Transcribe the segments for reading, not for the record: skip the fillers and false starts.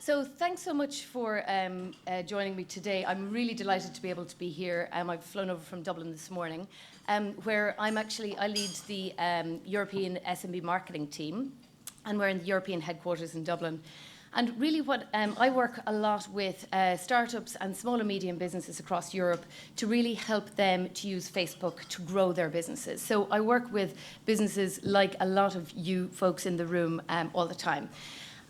So thanks so much for joining me today. I'm really delighted to be able to be here. I've flown over from Dublin this morning, where I lead the European SMB marketing team, and we're in the European headquarters in Dublin. And really I work a lot with startups and small and medium businesses across Europe to really help them to use Facebook to grow their businesses. So I work with businesses like a lot of you folks in the room all the time.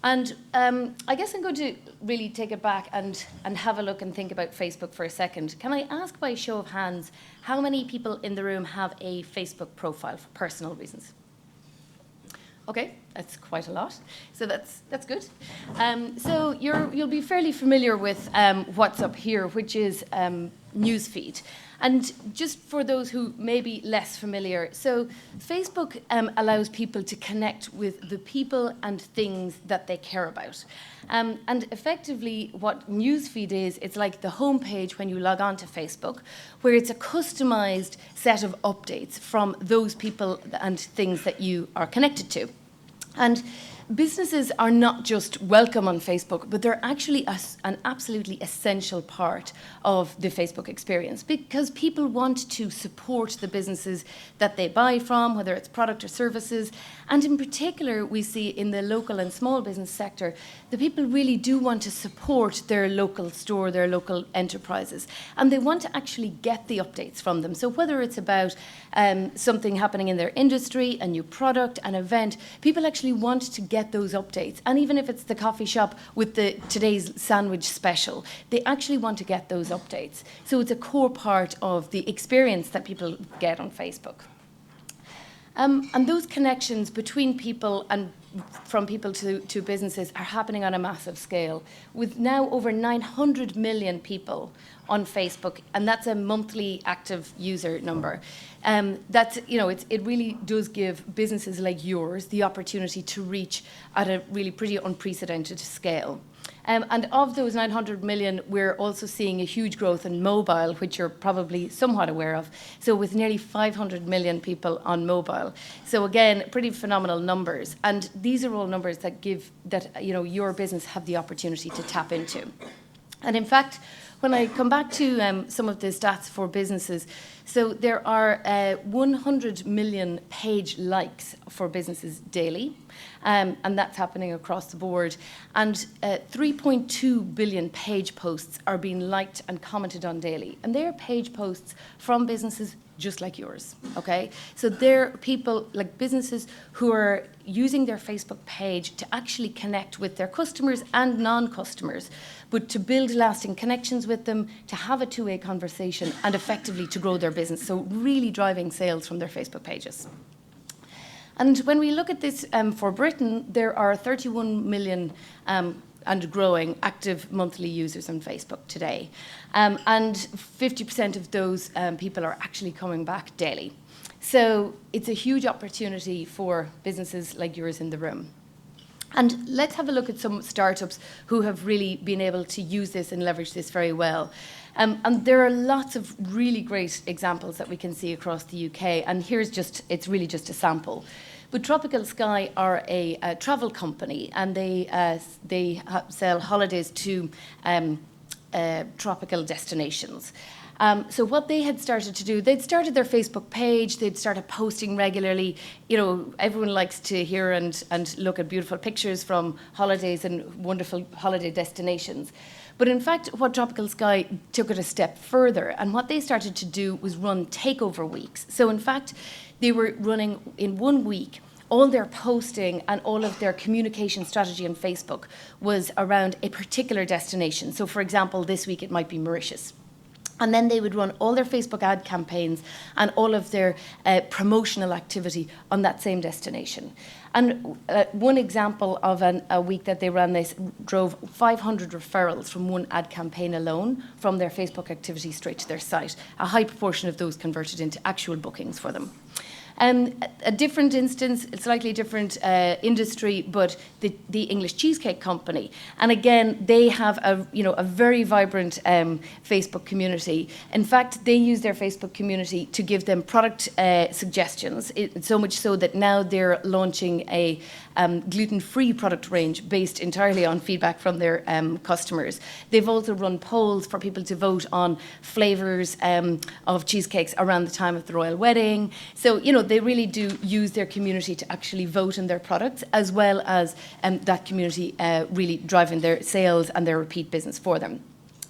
And I guess I'm going to really take it back and have a look and think about Facebook for a second. Can I ask by a show of hands, how many people in the room have a Facebook profile for personal reasons? Okay, that's quite a lot. So that's good. So you'll be fairly familiar with what's up here, which is newsfeed. And just for those who may be less familiar, so Facebook allows people to connect with the people and things that they care about. And effectively, what newsfeed is, it's like the homepage when you log on to Facebook, where it's a customized set of updates from those people and things that you are connected to. And businesses are not just welcome on Facebook, but they're actually an absolutely essential part of the Facebook experience, because people want to support the businesses that they buy from, whether it's product or services. And in particular, we see in the local and small business sector, the people really do want to support their local store, their local enterprises, and they want to actually get the updates from them. So whether it's about something happening in their industry, a new product, an event, people actually want to get those updates. And even if it's the coffee shop with today's sandwich special, they actually want to get those updates. So it's a core part of the experience that people get on Facebook. And those connections between people and from people to businesses are happening on a massive scale, with now over 900 million people on Facebook, and that's a monthly active user number. It really does give businesses like yours the opportunity to reach at a really pretty unprecedented scale. And of those 900 million, we're also seeing a huge growth in mobile, which you're probably somewhat aware of. So with nearly 500 million people on mobile. So again, pretty phenomenal numbers. And these are all numbers that your business have the opportunity to tap into. And in fact, when I come back to some of the stats for businesses, so there are 100 million page likes for businesses daily, and that's happening across the board. And 3.2 billion page posts are being liked and commented on daily. And they're page posts from businesses just like yours, okay? So they're people, like businesses, who are using their Facebook page to actually connect with their customers and non-customers, but to build lasting connections with them, to have a two-way conversation, and effectively to grow their business. So really driving sales from their Facebook pages. And when we look at this for Britain, there are 31 million and growing active monthly users on Facebook today. And 50% of those people are actually coming back daily. So it's a huge opportunity for businesses like yours in the room. And let's have a look at some startups who have really been able to use this and leverage this very well. And there are lots of really great examples that we can see across the UK. And it's really just a sample. But Tropical Sky are a travel company, and they sell holidays to tropical destinations. So what they had started to do, they'd started their Facebook page, they'd started posting regularly. You know, everyone likes to hear and look at beautiful pictures from holidays and wonderful holiday destinations. But in fact, what Tropical Sky took it a step further, and what they started to do was run takeover weeks. So in fact, they were running in 1 week, all their posting and all of their communication strategy on Facebook was around a particular destination. So for example, this week it might be Mauritius. And then they would run all their Facebook ad campaigns and all of their promotional activity on that same destination. And one example of a week that they ran this drove 500 referrals from one ad campaign alone from their Facebook activity straight to their site. A high proportion of those converted into actual bookings for them. A different instance, a slightly different industry, but the English Cheesecake Company. And again, they have a very vibrant Facebook community. In fact, they use their Facebook community to give them product suggestions. So much so that now they're launching a gluten-free product range based entirely on feedback from their customers. They've also run polls for people to vote on flavours of cheesecakes around the time of the royal wedding. So, you know, they really do use their community to actually vote on their products, as well as that community really driving their sales and their repeat business for them.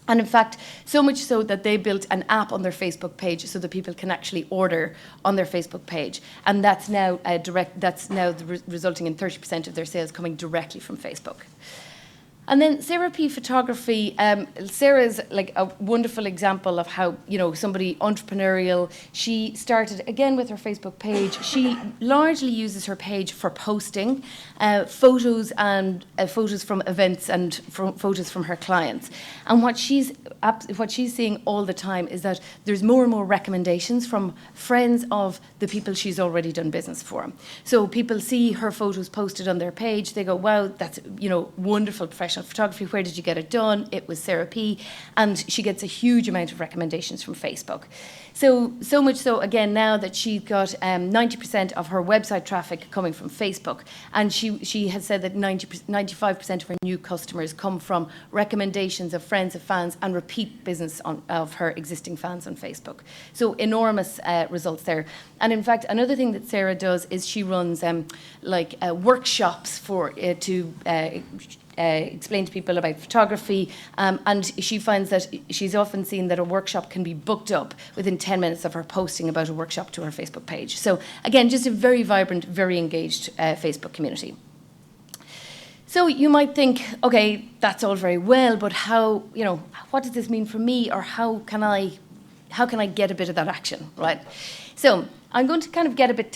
And in fact, so much so that they built an app on their Facebook page so that people can actually order on their Facebook page. And that's now resulting in 30% of their sales coming directly from Facebook. And then Sarah P. Photography, Sarah's like a wonderful example of how, you know, somebody entrepreneurial. She started again with her Facebook page. She largely uses her page for posting photos and photos from events and photos from her clients. And what she's seeing all the time is that there's more and more recommendations from friends of the people she's already done business for. So people see her photos posted on their page. They go, wow, that's, you know, wonderful professional photography. Where did you get it done? It was Sarah P. And she gets a huge amount of recommendations from Facebook. So much so, again, now that she's got 90% of her website traffic coming from Facebook. And she has said that 95% of her new customers come from recommendations of friends, of fans, and repeat business of her existing fans on Facebook. So enormous results there. And in fact, another thing that Sarah does is she runs workshops to explain to people about photography, and she finds that she's often seen that a workshop can be booked up within 10 minutes of her posting about a workshop to her Facebook page. So again, just a very vibrant, very engaged Facebook community. So you might think, okay, that's all very well, but how, you know, what does this mean for me, or how can I get a bit of that action, right? So I'm going to kind of get a bit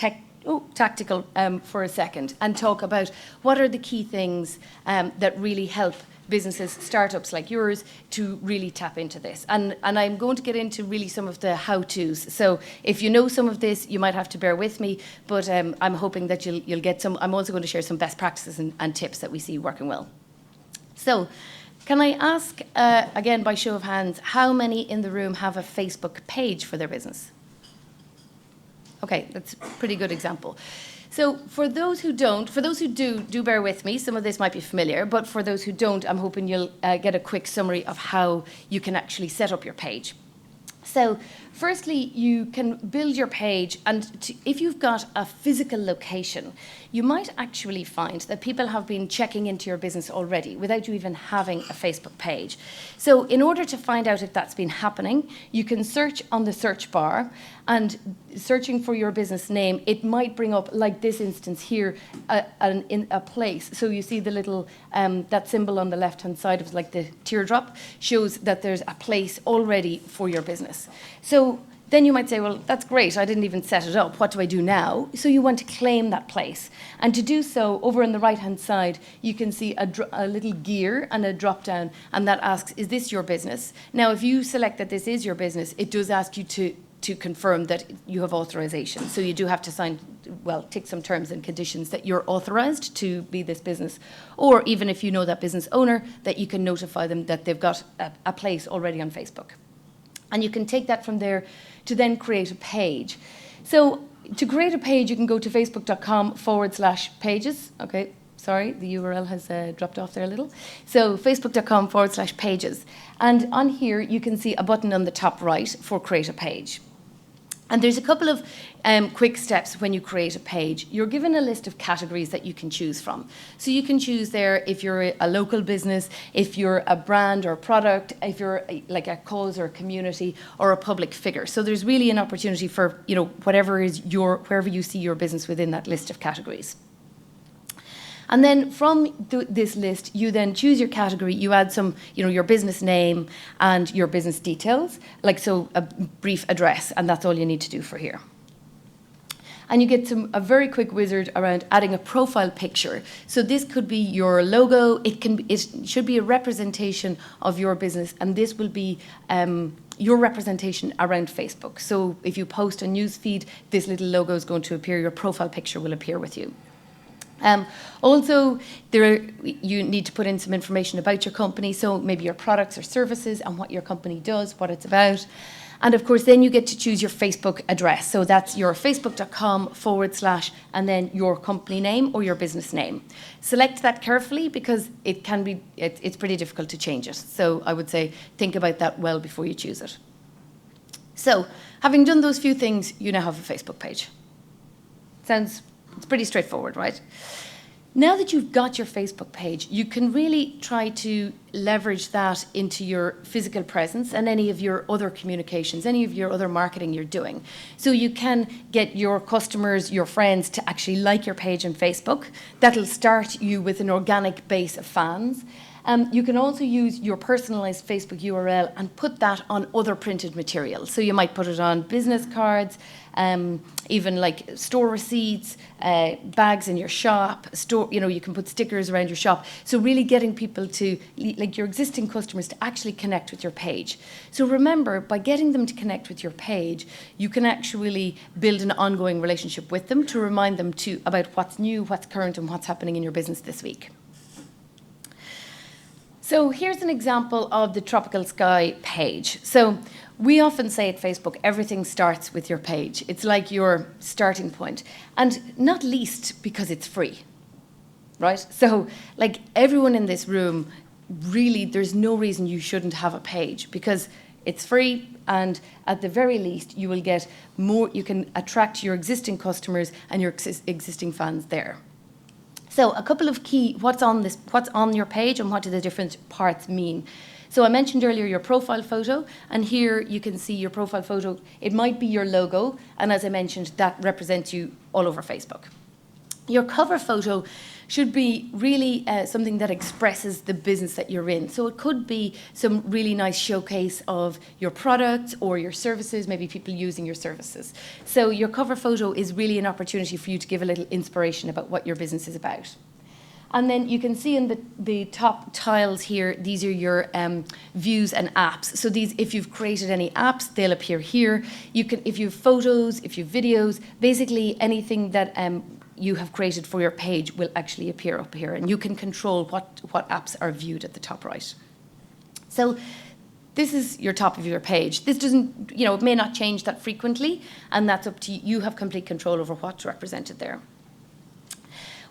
tactical for a second and talk about what are the key things that really help businesses, startups like yours, to really tap into this. And I'm going to get into really some of the how-tos. So if you know some of this, you might have to bear with me, but I'm hoping that you'll get some. I'm also going to share some best practices and tips that we see working well. So can I ask, again, by show of hands, how many in the room have a Facebook page for their business? Okay, that's a pretty good example. So for those who do bear with me. Some of this might be familiar, but for those who don't, I'm hoping you'll get a quick summary of how you can actually set up your page. So firstly, you can build your page, and if you've got a physical location, you might actually find that people have been checking into your business already without you even having a Facebook page. So in order to find out if that's been happening, you can search on the search bar, and searching for your business name, it might bring up, like this instance here, in a place. So you see the little, that symbol on the left-hand side of like the teardrop shows that there's a place already for your business. So then you might say, well, that's great, I didn't even set it up, what do I do now? So you want to claim that place. And to do so, over on the right-hand side, you can see a little gear and a drop-down, and that asks, is this your business? Now, if you select that this is your business, it does ask you to confirm that you have authorization. So you do have to tick some terms and conditions that you're authorized to be this business. Or even if you know that business owner, that you can notify them that they've got a place already on Facebook. And you can take that from there to then create a page. So to create a page, you can go to facebook.com/pages. Okay, sorry, the URL has dropped off there a little. So facebook.com/pages. And on here, you can see a button on the top right for create a page. And there's a couple of quick steps when you create a page. You're given a list of categories that you can choose from. So you can choose there if you're a local business, if you're a brand or product, if you're like a cause or a community or a public figure. So there's really an opportunity for, you know, wherever you see your business within that list of categories. And then from this list, you then choose your category, you add some, you know, your business name and your business details, like so a brief address, and that's all you need to do for here. And you get a very quick wizard around adding a profile picture. So this could be your logo, it should be a representation of your business, and this will be your representation around Facebook. So if you post a news feed, this little logo is going to appear, your profile picture will appear with you. Also, you need to put in some information about your company, so maybe your products or services and what your company does, what it's about. And of course, then you get to choose your Facebook address. So that's your facebook.com/ and then your company name or your business name. Select that carefully because it's pretty difficult to change it. So I would say think about that well before you choose it. So having done those few things, you now have a Facebook page. It's pretty straightforward, right? Now that you've got your Facebook page, you can really try to leverage that into your physical presence and any of your other communications, any of your other marketing you're doing. So you can get your customers, your friends to actually like your page on Facebook. That'll start you with an organic base of fans. You can also use your personalized Facebook URL and put that on other printed materials. So you might put it on business cards, even like store receipts, bags in your shop, you can put stickers around your shop. So really getting people like your existing customers to actually connect with your page. So remember, by getting them to connect with your page, you can actually build an ongoing relationship with them to remind them about what's new, what's current, and what's happening in your business this week. So here's an example of the Tropical Sky page. So we often say at Facebook, everything starts with your page. It's like your starting point, and not least because it's free, right? So like everyone in this room, really, there's no reason you shouldn't have a page because it's free, and at the very least, you will get more, you can attract your existing customers and your existing fans there. So a couple of key, what's on your page and what do the different parts mean? So I mentioned earlier your profile photo, and here you can see your profile photo. It might be your logo, and as I mentioned, that represents you all over Facebook. Your cover photo should be really something that expresses the business that you're in. So it could be some really nice showcase of your products or your services, maybe people using your services. So your cover photo is really an opportunity for you to give a little inspiration about what your business is about. And then you can see in the top tiles here, these are your views and apps. So these, if you've created any apps, they'll appear here. You can, if you have photos, if you have videos, basically anything that you have created for your page will actually appear up here, and you can control what apps are viewed at the top right. So this is your top of your page. This doesn't, it may not change that frequently, and that's up to you. You have complete control over what's represented there.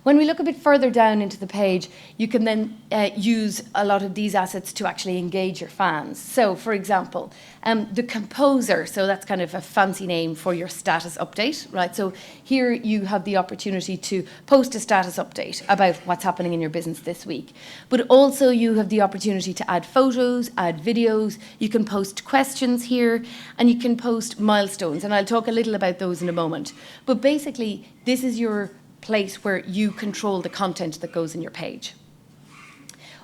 When we look a bit further down into the page, you can then use a lot of these assets to actually engage your fans. So, for example, the composer, so that's kind of a fancy name for your status update, right? So here you have the opportunity to post a status update about what's happening in your business this week. But also you have the opportunity to add photos, add videos, you can post questions here, and you can post milestones, and I'll talk a little about those in a moment. But basically, this is your place where you control the content that goes in your page.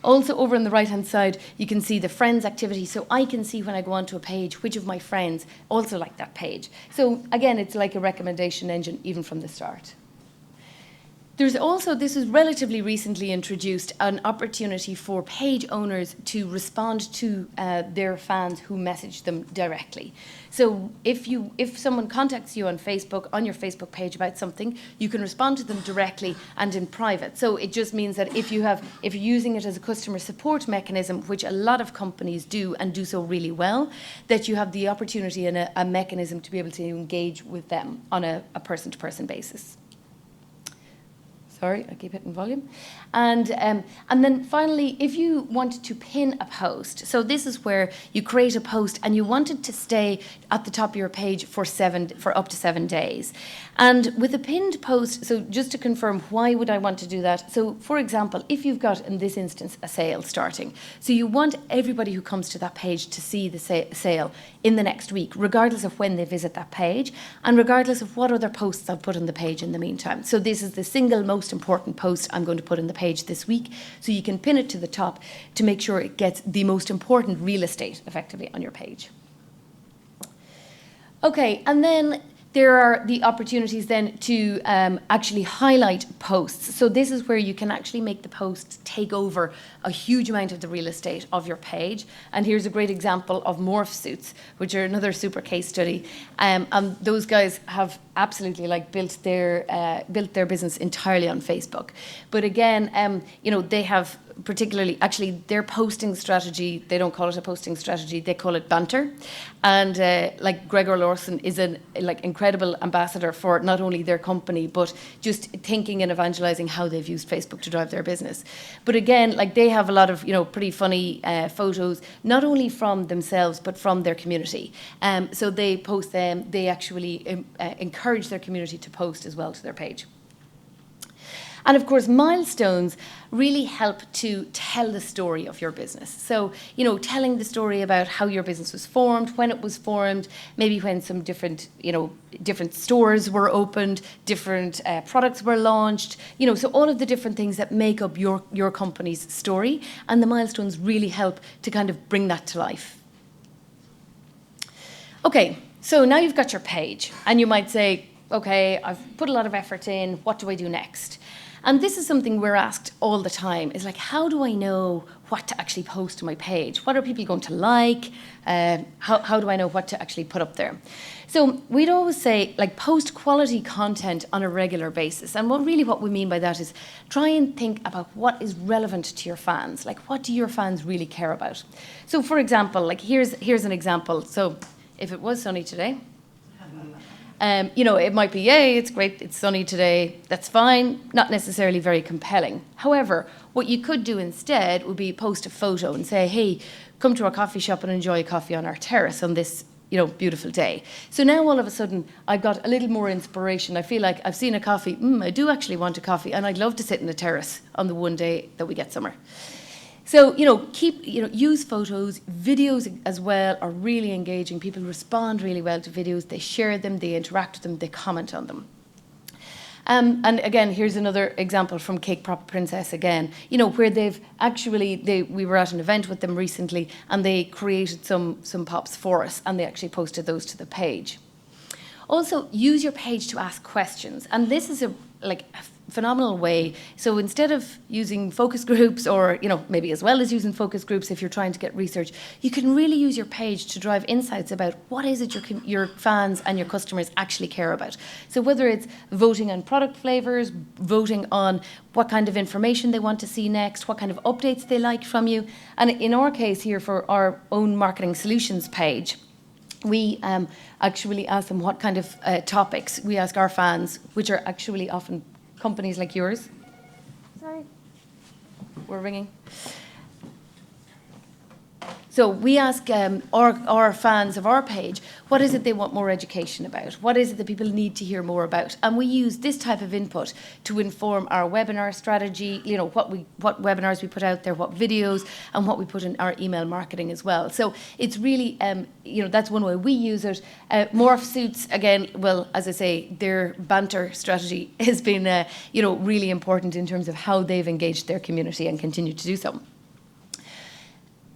Also over on the right hand side, you can see the friends activity. So I can see when I go onto a page, which of my friends also like that page. So again, it's like a recommendation engine even from the start. There's also, this is relatively recently introduced, an opportunity for page owners to respond to their fans who message them directly. So if someone contacts you on Facebook, on your Facebook page about something, you can respond to them directly and in private. So it just means that if you're using it as a customer support mechanism, which a lot of companies do and do so really well, that you have the opportunity and a mechanism to be able to engage with them on a person-to-person basis. Sorry, I keep hitting volume. And then finally, if you wanted to pin a post, so this is where you create a post and you want it to stay at the top of your page for up to 7 days. And with a pinned post, so just to confirm, why would I want to do that? So for example, if you've got, in this instance, a sale starting, so you want everybody who comes to that page to see the sale in the next week, regardless of when they visit that page, and regardless of what other posts I've put on the page in the meantime. So this is the single most important post I'm going to put on the page this week, so you can pin it to the top to make sure it gets the most important real estate effectively on your page. Okay, and then there are the opportunities then to actually highlight posts. So this is where you can actually make the posts take over a huge amount of the real estate of your page. And here's a great example of Morph Suits, which are another super case study. And those guys have absolutely built their business entirely on Facebook. But again, they have particularly, actually, their posting strategy, they don't call it a posting strategy, they call it banter. And Gregor Lawson is an incredible ambassador for not only their company, but just thinking and evangelizing how they've used Facebook to drive their business. But again, they have a lot of, pretty funny photos, not only from themselves, but from their community. So they post them, they actually encourage their community to post as well to their page. And of course, milestones really help to tell the story of your business. So, telling the story about how your business was formed, when it was formed, maybe when some different stores were opened, different products were launched, so all of the different things that make up your company's story. And the milestones really help to kind of bring that to life. Okay, so now you've got your page, and you might say, okay, I've put a lot of effort in, what do I do next? And this is something we're asked all the time, is how do I know what to actually post to my page? What are people going to like? How do I know what to actually put up there? So we'd always say, post quality content on a regular basis. And what we mean by that is try and think about what is relevant to your fans. What do your fans really care about? So for example, here's an example. So if it was sunny today, it might be, yay, it's great, it's sunny today, that's fine, not necessarily very compelling. However, what you could do instead would be post a photo and say, hey, come to our coffee shop and enjoy a coffee on our terrace on this, beautiful day. So now all of a sudden, I've got a little more inspiration. I feel like I've seen a coffee, I do actually want a coffee, and I'd love to sit in the terrace on the one day that we get summer. So, use photos. Videos as well are really engaging. People respond really well to videos. They share them, they interact with them, they comment on them. And again, here's another example from Cake Pop Princess again, where they've actually, we were at an event with them recently, and they created some pops for us, and they actually posted those to the page. Also, use your page to ask questions. And this is a phenomenal way. So instead of using focus groups, or maybe as well as using focus groups if you're trying to get research, you can really use your page to drive insights about what is it your fans and your customers actually care about. So whether it's voting on product flavors, voting on what kind of information they want to see next, what kind of updates they like from you. And in our case here, for our own marketing solutions page, we actually ask them what kind of topics. We ask our fans, which are actually often companies like yours. Sorry, we're ringing. So we ask our fans of our page, what is it they want more education about? What is it that people need to hear more about? And we use this type of input to inform our webinar strategy, what webinars we put out there, what videos, and what we put in our email marketing as well. So it's really, that's one way we use it. Morph Suits, again, well, as I say, their banter strategy has been, really important in terms of how they've engaged their community and continue to do so.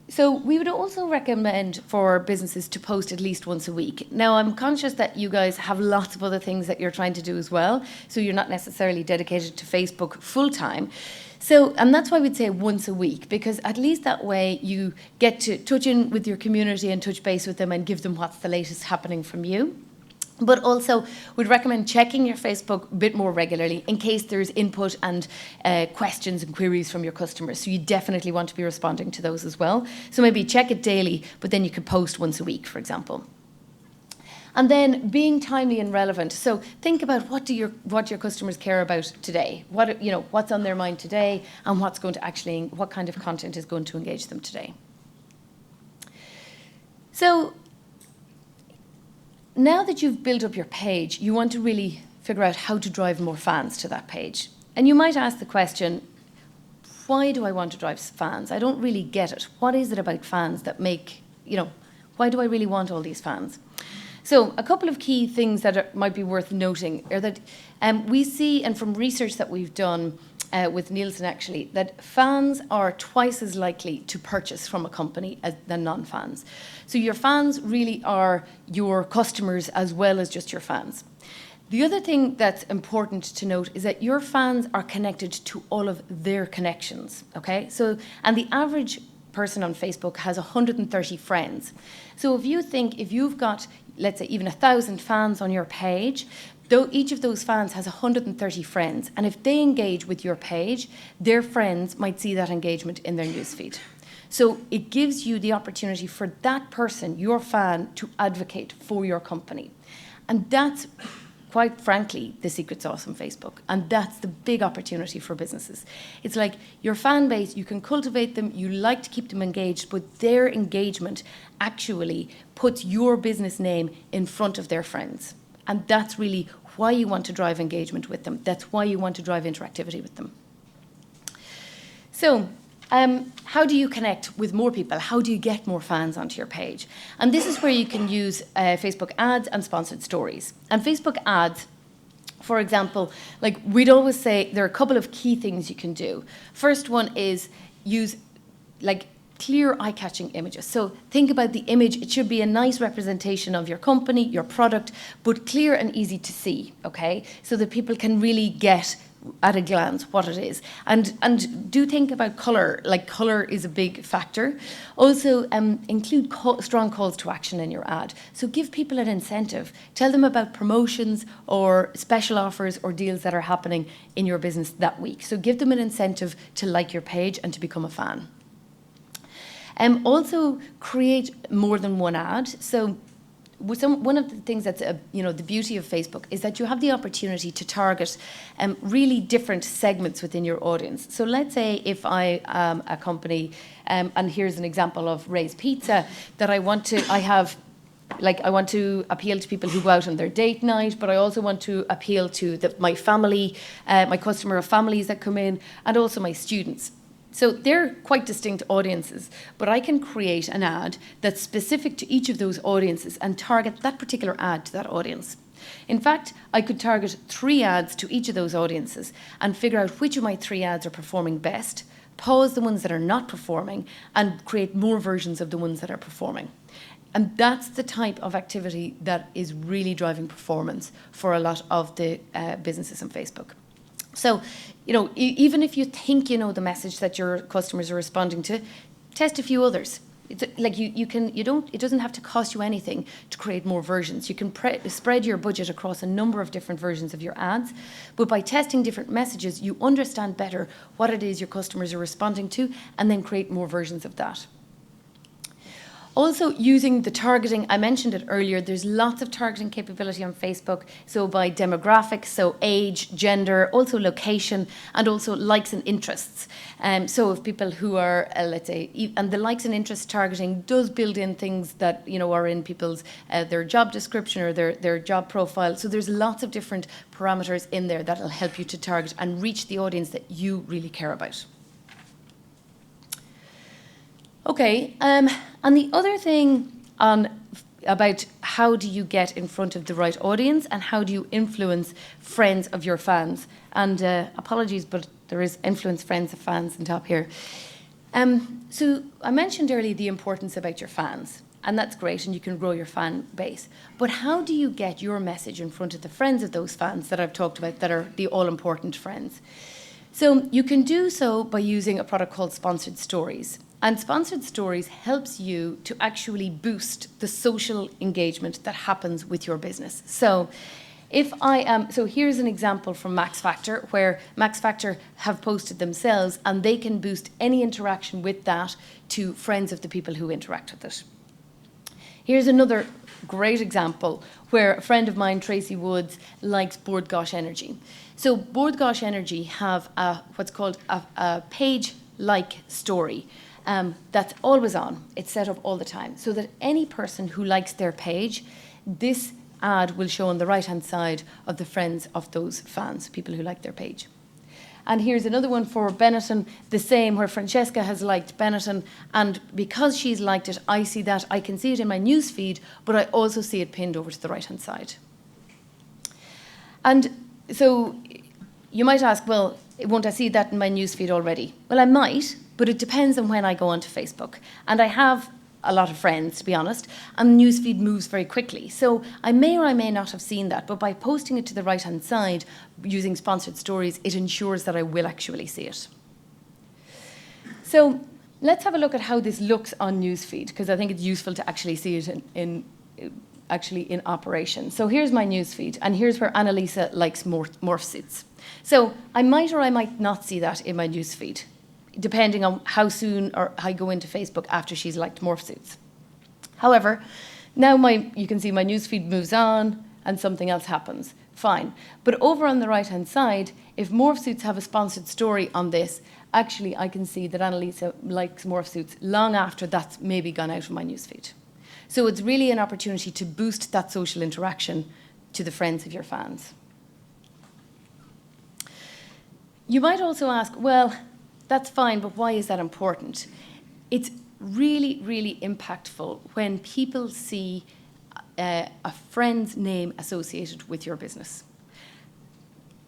So we would also recommend for businesses to post at least once a week. Now, I'm conscious that you guys have lots of other things that you're trying to do as well, so you're not necessarily dedicated to Facebook full-time. So, and that's why we'd say once a week, because at least that way you get to touch in with your community and touch base with them and give them what's the latest happening from you. But also, we'd recommend checking your Facebook a bit more regularly in case there's input and questions and queries from your customers. So you definitely want to be responding to those as well. So maybe check it daily, but then you could post once a week, for example. And then being timely and relevant. So think about what your customers care about today. What's on their mind today, and what kind of content is going to engage them today. So now that you've built up your page, you want to really figure out how to drive more fans to that page. And you might ask the question, why do I want to drive fans? I don't really get it. What is it about fans that why do I really want all these fans? So a couple of key things that might be worth noting are that we see, and from research that we've done, with Nielsen actually, that fans are twice as likely to purchase from a company than non-fans. So your fans really are your customers as well as just your fans. The other thing that's important to note is that your fans are connected to all of their connections, okay? So, and the average person on Facebook has 130 friends. So if you've got, let's say, even 1,000 fans on your page, though each of those fans has 130 friends, and if they engage with your page, their friends might see that engagement in their newsfeed. So it gives you the opportunity for that person, your fan, to advocate for your company. And that's, quite frankly, the secret sauce on Facebook. And that's the big opportunity for businesses. It's like your fan base, you can cultivate them, you like to keep them engaged, but their engagement actually puts your business name in front of their friends. And that's really why you want to drive engagement with them. That's why you want to drive interactivity with them. So, how do you connect with more people? How do you get more fans onto your page? And this is where you can use Facebook ads and sponsored stories. And Facebook ads, for example, like we'd always say, there are a couple of key things you can do. First one is use like clear eye-catching images. So think about the image. It should be a nice representation of your company, your product, but clear and easy to see, okay? So that people can really get at a glance what it is. And do think about colour. Like colour is a big factor. Also include strong calls to action in your ad. So give people an incentive. Tell them about promotions or special offers or deals that are happening in your business that week. So give them an incentive to like your page and to become a fan. Also create more than one ad. So one of the things that's the beauty of Facebook is that you have the opportunity to target really different segments within your audience. So let's say if I am a company, and here's an example of Ray's Pizza, that I want to appeal to people who go out on their date night, but I also want to appeal to my family, my customer of families that come in, and also my students. So they're quite distinct audiences, but I can create an ad that's specific to each of those audiences and target that particular ad to that audience. In fact, I could target 3 ads to each of those audiences and figure out which of my 3 ads are performing best, pause the ones that are not performing, and create more versions of the ones that are performing. And that's the type of activity that is really driving performance for a lot of the businesses on Facebook. So, even if you think you know the message that your customers are responding to, test a few others. It's like it doesn't have to cost you anything to create more versions. You can spread your budget across a number of different versions of your ads, but by testing different messages, you understand better what it is your customers are responding to, and then create more versions of that. Also using the targeting, I mentioned it earlier, there's lots of targeting capability on Facebook. So by demographics, so age, gender, also location, and also likes and interests. So if people who are, let's say, and the likes and interests targeting does build in things that, are in people's, their job description or their job profile. So there's lots of different parameters in there that'll help you to target and reach the audience that you really care about. Okay, and the other thing about how do you get in front of the right audience and how do you influence friends of your fans, and apologies, but there is influence friends of fans on top here. So I mentioned earlier the importance about your fans, and that's great, and you can grow your fan base. But how do you get your message in front of the friends of those fans that I've talked about that are the all-important friends? So you can do so by using a product called Sponsored Stories. And Sponsored Stories helps you to actually boost the social engagement that happens with your business. So here's an example from Max Factor, where Max Factor have posted themselves and they can boost any interaction with that to friends of the people who interact with it. Here's another great example where a friend of mine, Tracy Woods, likes Board Gosh Energy. So Board Gosh Energy have what's called a page-like story. That's always on. It's set up all the time so that any person who likes their page, this ad will show on the right-hand side of the friends of those fans, people who like their page. And here's another one for Benetton, the same, where Francesca has liked Benetton, and because she's liked it, I see that. I can see it in my news feed, but I also see it pinned over to the right-hand side. And so you might ask, well, won't I see that in my newsfeed already? Well, I might, but it depends on when I go onto Facebook. And I have a lot of friends, to be honest, and the newsfeed moves very quickly. So I may or I may not have seen that, but by posting it to the right-hand side using sponsored stories, it ensures that I will actually see it. So let's have a look at how this looks on newsfeed, because I think it's useful to actually see it in operation. So here's my newsfeed, and here's where Annalisa likes morph suits. So I might or I might not see that in my newsfeed, depending on how soon or I go into Facebook after she's liked morph suits. However, now you can see my newsfeed moves on and something else happens. Fine. But over on the right-hand side, if morph suits have a sponsored story on this, actually I can see that Annalisa likes morph suits long after that's maybe gone out of my newsfeed. So it's really an opportunity to boost that social interaction to the friends of your fans. You might also ask, well, that's fine, but why is that important? It's really, really impactful when people see a friend's name associated with your business.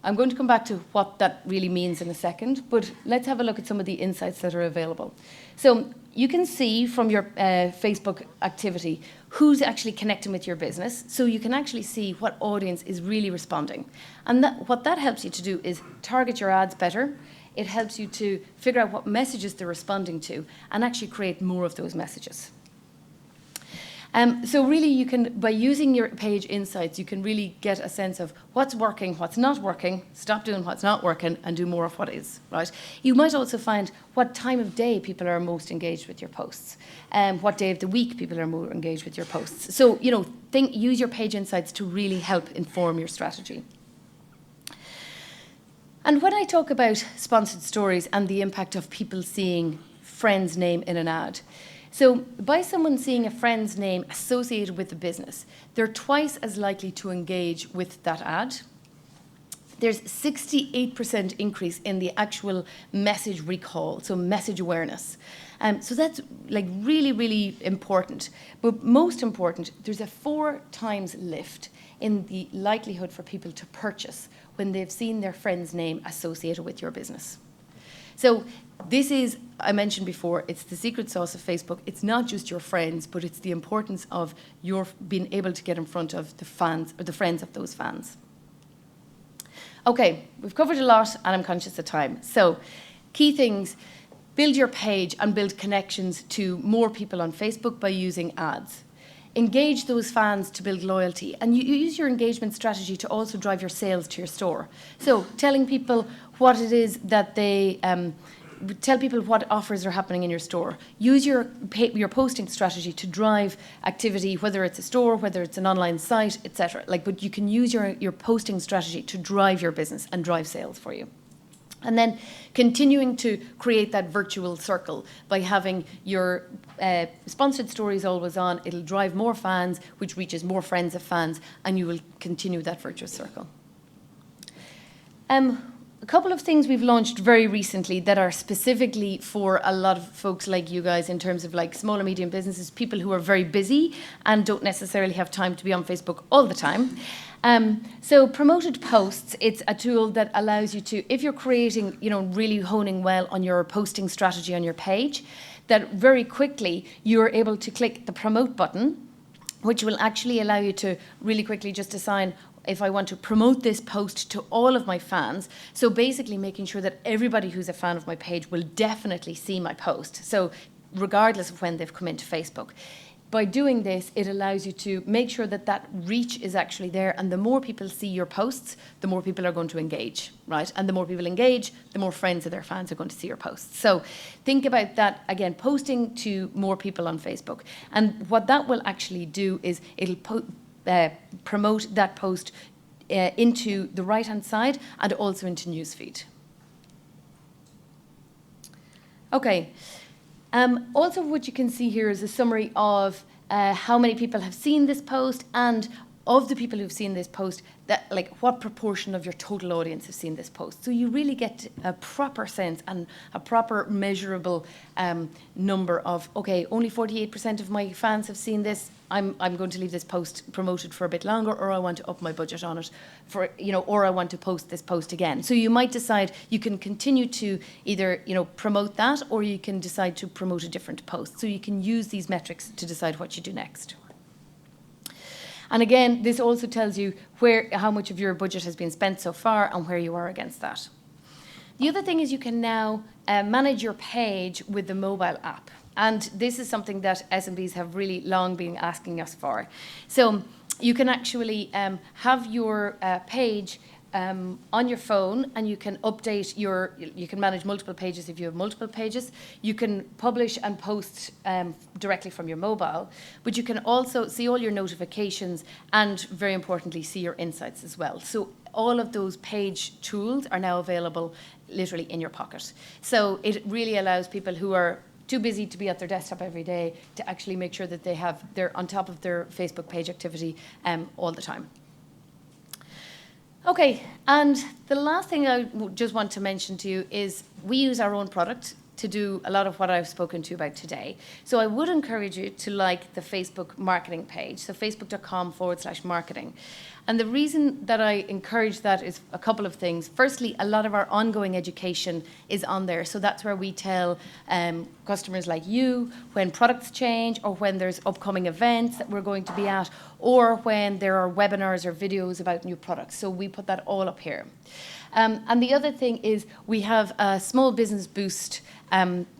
I'm going to come back to what that really means in a second, but let's have a look at some of the insights that are available. So you can see from your Facebook activity who's actually connecting with your business, so you can actually see what audience is really responding. And what that helps you to do is target your ads better. It helps you to figure out what messages they're responding to and actually create more of those messages. So really you can, by using your page insights, you can really get a sense of what's working, what's not working, stop doing what's not working and do more of what is, right? You might also find what time of day people are most engaged with your posts, what day of the week people are more engaged with your posts. So, use your page insights to really help inform your strategy. And when I talk about sponsored stories and the impact of people seeing friend's name in an ad, so by someone seeing a friend's name associated with the business, they're twice as likely to engage with that ad. There's 68% increase in the actual message recall, so message awareness. So that's really, really important. But most important, there's a 4 times lift in the likelihood for people to purchase when they've seen their friend's name associated with your business. So this is, I mentioned before, it's the secret sauce of Facebook. It's not just your friends, but it's the importance of your being able to get in front of the fans or the friends of those fans. Okay, we've covered a lot and I'm conscious of time. So key things, build your page and build connections to more people on Facebook by using ads. Engage those fans to build loyalty, and you use your engagement strategy to also drive your sales to your store. So telling people what it is that they, tell people what offers are happening in your store. Use your posting strategy to drive activity, whether it's a store, whether it's an online site, etc. But you can use your posting strategy to drive your business and drive sales for you. And then continuing to create that virtual circle by having your sponsored stories always on. It'll drive more fans, which reaches more friends of fans, and you will continue that virtuous circle. A couple of things we've launched very recently that are specifically for a lot of folks like you guys in terms of small and medium businesses, people who are very busy and don't necessarily have time to be on Facebook all the time. So promoted posts, it's a tool that allows you to, if you're creating, really honing well on your posting strategy on your page, that very quickly you're able to click the promote button, which will actually allow you to really quickly just assign if I want to promote this post to all of my fans. So basically making sure that everybody who's a fan of my page will definitely see my post. So regardless of when they've come into Facebook. By doing this, it allows you to make sure that that reach is actually there, and the more people see your posts, the more people are going to engage, right? And the more people engage, the more friends of their fans are going to see your posts. So think about that, again, posting to more people on Facebook. And what that will actually do is it'll promote that post into the right-hand side and also into newsfeed. Okay. Also what you can see here is a summary of how many people have seen this post and of the people who've seen this post, that like what proportion of your total audience have seen this post. So you really get a proper sense and a proper measurable number of, okay, only 48% of my fans have seen this. I'm going to leave this post promoted for a bit longer, or I want to up my budget on it, for, you know, or I want to post this post again. So you might decide you can continue to either, you know, promote that, or you can decide to promote a different post. So you can use these metrics to decide what you do next. And again, this also tells you how much of your budget has been spent so far and where you are against that. The other thing is you can now manage your page with the mobile app. And this is something that SMBs have really long been asking us for. So you can actually have your page on your phone, and you can update you can manage multiple pages if you have multiple pages. You can publish and post directly from your mobile, but you can also see all your notifications and, very importantly, see your insights as well. So all of those page tools are now available literally in your pocket. So it really allows people who are too busy to be at their desktop every day to actually make sure that they're on top of their Facebook page activity all the time. Okay, and the last thing I just want to mention to you is we use our own product to do a lot of what I've spoken to you about today. So I would encourage you to like the Facebook marketing page, so facebook.com/marketing. And the reason that I encourage that is a couple of things. Firstly, a lot of our ongoing education is on there. So that's where we tell customers like you when products change, or when there's upcoming events that we're going to be at, or when there are webinars or videos about new products. So we put that all up here. And the other thing is we have a Small Business Boost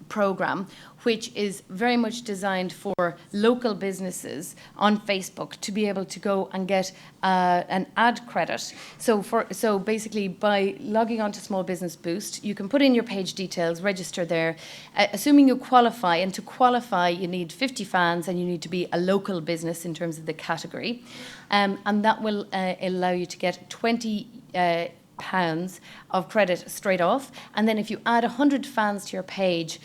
program, which is very much designed for local businesses on Facebook to be able to go and get an ad credit. So basically, by logging on to Small Business Boost, you can put in your page details, register there, assuming you qualify. And to qualify, you need 50 fans, and you need to be a local business in terms of the category. And that will allow you to get 20 pounds of credit straight off, and then if you add 100 fans to your page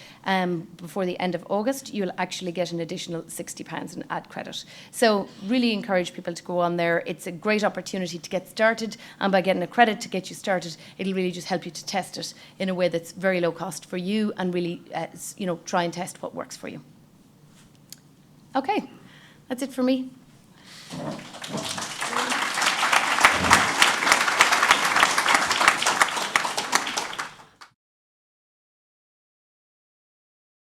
before the end of August, you'll actually get an additional £60 in ad credit. So really encourage people to go on there. It's a great opportunity to get started, and by getting a credit to get you started, it'll really just help you to test it in a way that's very low cost for you, and really try and test what works for you. Okay, that's it for me.